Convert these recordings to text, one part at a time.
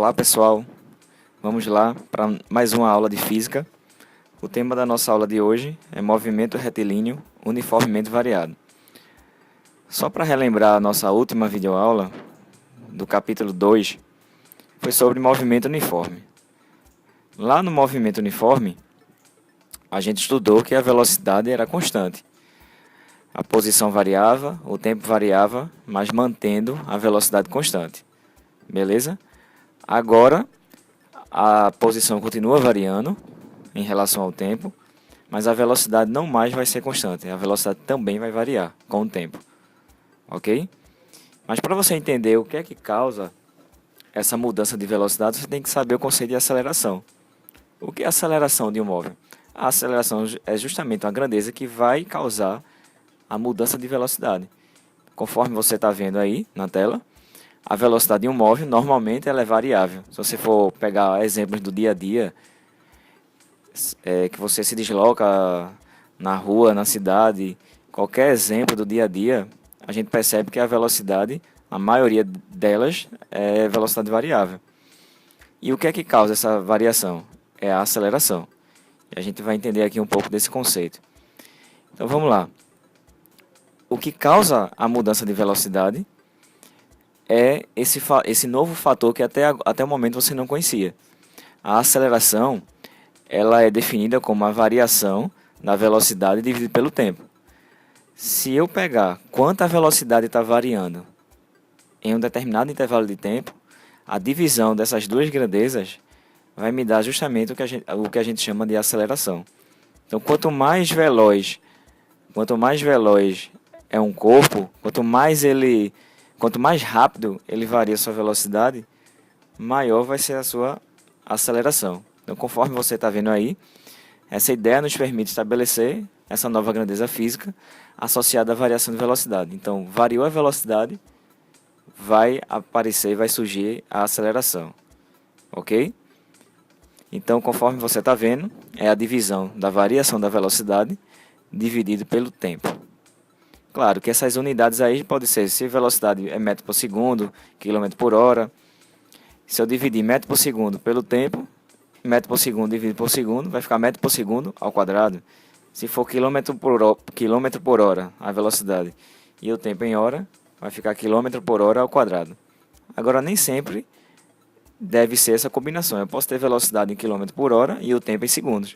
Olá pessoal, vamos lá para mais uma aula de física. O tema da nossa aula de hoje é movimento retilíneo uniformemente variado. Só para relembrar a nossa última videoaula, do capítulo 2, foi sobre movimento uniforme. Lá no movimento uniforme, a gente estudou que a velocidade era constante. A posição variava, o tempo variava, mas mantendo a velocidade constante. Beleza? Agora, a posição continua variando em relação ao tempo, mas a velocidade não mais vai ser constante. A velocidade também vai variar com o tempo. Ok? Mas para você entender o que é que causa essa mudança de velocidade, você tem que saber o conceito de aceleração. O que é a aceleração de um móvel? A aceleração é justamente uma grandeza que vai causar a mudança de velocidade. Conforme você está vendo aí na tela, a velocidade de um móvel, normalmente, ela é variável. Se você for pegar exemplos do dia a dia, que você se desloca na rua, na cidade, qualquer exemplo do dia a dia, a gente percebe que a velocidade, a maioria delas, é velocidade variável. E o que é que causa essa variação? É a aceleração. E a gente vai entender aqui um pouco desse conceito. Então vamos lá. O que causa a mudança de velocidade é esse novo fator que até o momento você não conhecia. A aceleração, ela é definida como a variação da velocidade dividida pelo tempo. Se eu pegar quanta velocidade está variando em um determinado intervalo de tempo, a divisão dessas duas grandezas vai me dar justamente o que a gente chama de aceleração. Então, quanto mais veloz é um corpo, quanto mais rápido ele varia a sua velocidade, maior vai ser a sua aceleração. Então, conforme você está vendo aí, essa ideia nos permite estabelecer essa nova grandeza física associada à variação de velocidade. Então, variou a velocidade, vai surgir a aceleração. Ok? Então, conforme você está vendo, é a divisão da variação da velocidade dividido pelo tempo. Claro que essas unidades aí podem ser, se a velocidade é metro por segundo, quilômetro por hora. Se eu dividir metro por segundo pelo tempo, metro por segundo dividido por segundo, vai ficar metro por segundo ao quadrado. Se for quilômetro por hora a velocidade e o tempo em hora, vai ficar quilômetro por hora ao quadrado. Agora, nem sempre deve ser essa combinação. Eu posso ter velocidade em quilômetro por hora e o tempo em segundos.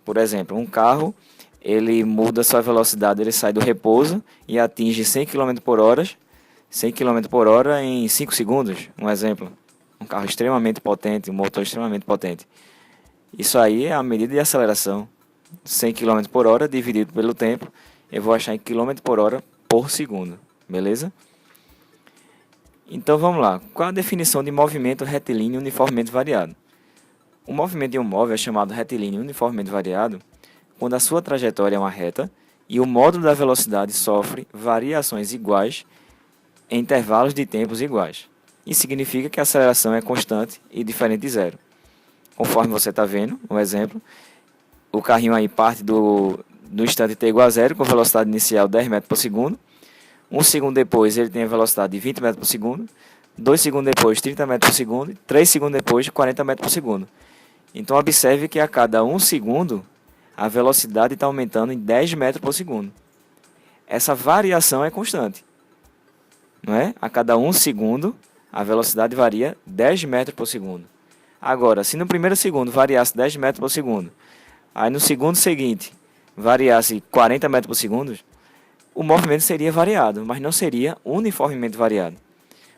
Por exemplo, um carro, ele muda sua velocidade, ele sai do repouso e atinge 100 km por hora, 100 km por hora em 5 segundos, um exemplo. Um carro extremamente potente, um motor extremamente potente. Isso aí é a medida de aceleração. 100 km por hora dividido pelo tempo, eu vou achar em km por hora por segundo. Beleza? Então vamos lá. Qual a definição de movimento retilíneo uniformemente variado? O movimento de um móvel é chamado retilíneo uniformemente variado quando a sua trajetória é uma reta e o módulo da velocidade sofre variações iguais em intervalos de tempos iguais. Isso significa que a aceleração é constante e diferente de zero. Conforme você está vendo, um exemplo, o carrinho aí parte do instante t igual a zero com velocidade inicial 10 metros por segundo. Um segundo depois ele tem a velocidade de 20 metros por segundo. 2 segundos depois 30 metros por segundo. E 3 segundos depois 40 metros por segundo. Então observe que a cada 1 segundo a velocidade está aumentando em 10 metros por segundo. Essa variação é constante. Não é? A cada 1 segundo a velocidade varia 10 metros por segundo. Agora, se no primeiro segundo variasse 10 metros por segundo, aí no segundo seguinte variasse 40 metros por segundo, o movimento seria variado, mas não seria uniformemente variado.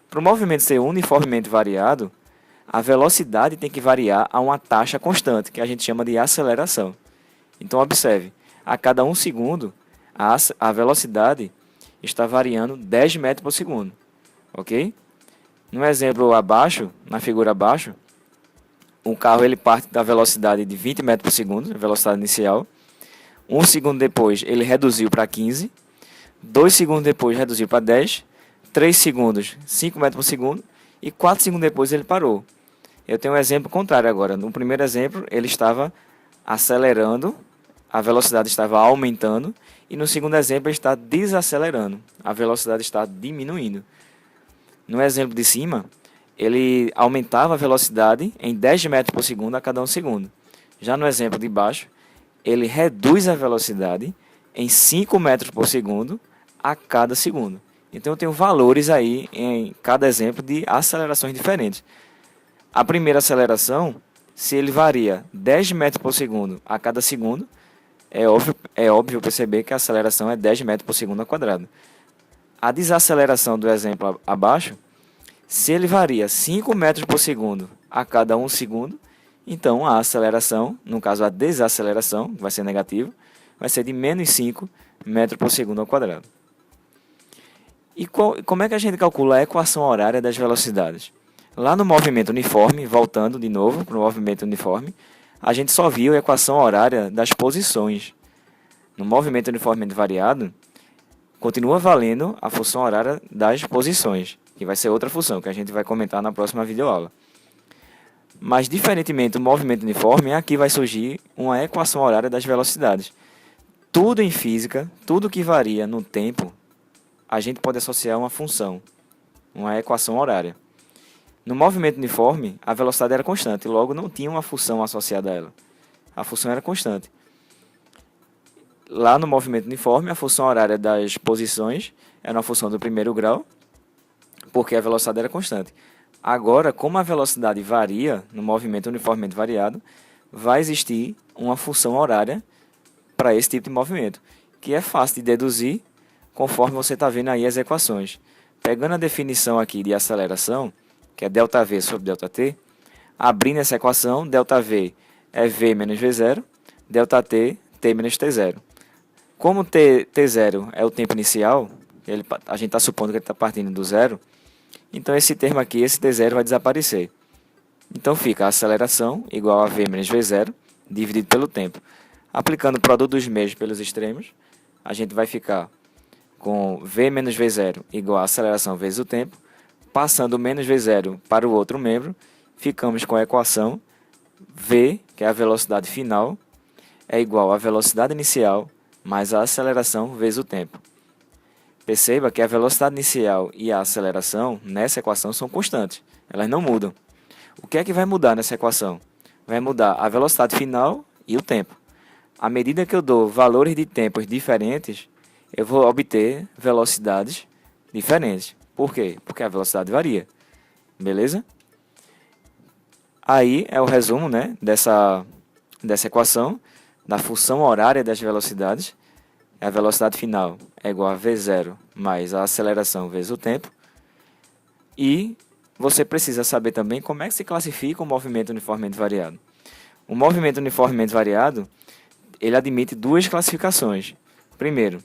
Para o movimento ser uniformemente variado, a velocidade tem que variar a uma taxa constante, que a gente chama de aceleração. Então, observe, a cada 1 segundo, a velocidade está variando 10 metros por segundo. Ok? No exemplo abaixo, na figura abaixo, o carro ele parte da velocidade de 20 metros por segundo, a velocidade inicial. 1 segundo depois, ele reduziu para 15. 2 segundos depois, reduziu para 10. 3 segundos, 5 metros por segundo. E 4 segundos depois, ele parou. Eu tenho um exemplo contrário agora. No primeiro exemplo, ele estava acelerando, a velocidade estava aumentando. E no segundo exemplo, ele está desacelerando, a velocidade está diminuindo. No exemplo de cima, ele aumentava a velocidade em 10 metros por segundo a cada 1 segundo. Já no exemplo de baixo, ele reduz a velocidade em 5 metros por segundo a cada segundo. Então eu tenho valores aí em cada exemplo de acelerações diferentes. A primeira aceleração, se ele varia 10 metros por segundo a cada segundo, é óbvio perceber que a aceleração é 10 metros por segundo ao quadrado. A desaceleração do exemplo abaixo, se ele varia 5 metros por segundo a cada 1 segundo, então a aceleração, no caso a desaceleração, vai ser negativo, vai ser de menos 5 metros por segundo ao quadrado. E como é que a gente calcula a equação horária das velocidades? Lá no movimento uniforme, voltando de novo para o movimento uniforme, a gente só viu a equação horária das posições. No movimento uniformemente variado, continua valendo a função horária das posições, que vai ser outra função que a gente vai comentar na próxima videoaula. Mas, diferentemente do movimento uniforme, aqui vai surgir uma equação horária das velocidades. Tudo em física, tudo que varia no tempo, a gente pode associar uma função, uma equação horária. No movimento uniforme, a velocidade era constante, logo não tinha uma função associada a ela. A função era constante. Lá no movimento uniforme, a função horária das posições era uma função do primeiro grau, porque a velocidade era constante. Agora, como a velocidade varia no movimento uniformemente variado, vai existir uma função horária para esse tipo de movimento, que é fácil de deduzir conforme você está vendo aí as equações. Pegando a definição aqui de aceleração, que é ΔV sobre ΔT, abrindo essa equação, ΔV é V menos V0, ΔT, T menos T0. Como T0 é o tempo inicial, a gente está supondo que ele está partindo do zero, então esse termo aqui, esse T0 vai desaparecer. Então fica a aceleração igual a V menos V0, dividido pelo tempo. Aplicando o produto dos meios pelos extremos, a gente vai ficar com V menos V0 igual a aceleração vezes o tempo. Passando o menos V0 para o outro membro, ficamos com a equação V, que é a velocidade final, é igual à velocidade inicial mais a aceleração vezes o tempo. Perceba que a velocidade inicial e a aceleração nessa equação são constantes, elas não mudam. O que é que vai mudar nessa equação? Vai mudar a velocidade final e o tempo. À medida que eu dou valores de tempos diferentes, eu vou obter velocidades diferentes. Por quê? Porque a velocidade varia. Beleza? Aí é o resumo, né, dessa equação, da função horária das velocidades. A velocidade final é igual a V0 mais a aceleração vezes o tempo. E você precisa saber também como é que se classifica o movimento uniformemente variado. O movimento uniformemente variado, ele admite duas classificações. Primeiro,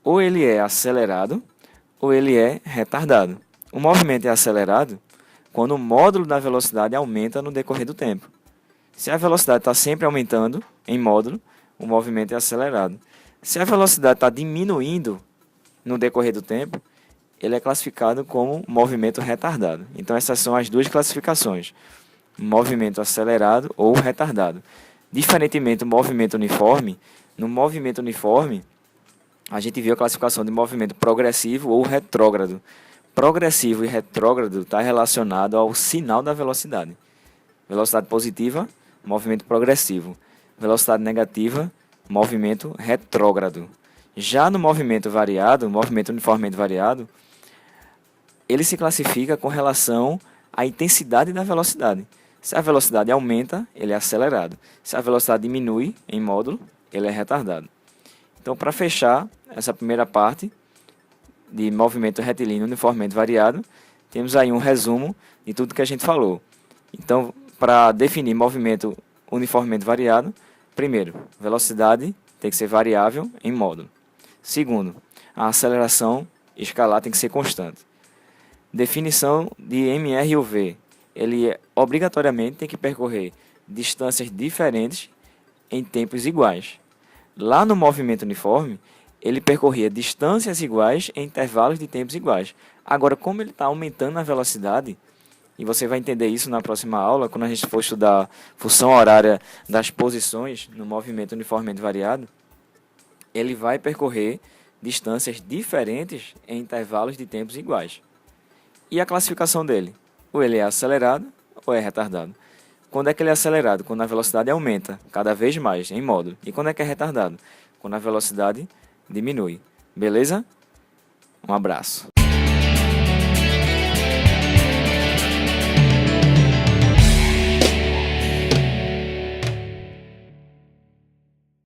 ou ele é acelerado, ou ele é retardado. O movimento é acelerado quando o módulo da velocidade aumenta no decorrer do tempo. Se a velocidade está sempre aumentando em módulo, o movimento é acelerado. Se a velocidade está diminuindo no decorrer do tempo, ele é classificado como movimento retardado. Então essas são as duas classificações, movimento acelerado ou retardado. Diferentemente do movimento uniforme, no movimento uniforme, a gente viu a classificação de movimento progressivo ou retrógrado. Progressivo e retrógrado está relacionado ao sinal da velocidade. Velocidade positiva, movimento progressivo. Velocidade negativa, movimento retrógrado. Já no movimento variado, movimento uniformemente variado, ele se classifica com relação à intensidade da velocidade. Se a velocidade aumenta, ele é acelerado. Se a velocidade diminui em módulo, ele é retardado. Então, para fechar essa primeira parte de movimento retilíneo uniformemente variado, temos aí um resumo de tudo que a gente falou. Então, para definir movimento uniformemente variado, primeiro, velocidade tem que ser variável em módulo. Segundo, a aceleração escalar tem que ser constante. Definição de MR e UV. Ele obrigatoriamente tem que percorrer distâncias diferentes em tempos iguais. Lá no movimento uniforme, ele percorria distâncias iguais em intervalos de tempos iguais. Agora, como ele está aumentando a velocidade, e você vai entender isso na próxima aula, quando a gente for estudar função horária das posições no movimento uniformemente variado, ele vai percorrer distâncias diferentes em intervalos de tempos iguais. E a classificação dele? ou ele é acelerado ou é retardado. Quando é que ele é acelerado? Quando a velocidade aumenta cada vez mais em módulo. E quando é que é retardado? Quando a velocidade diminui. Beleza? Um abraço.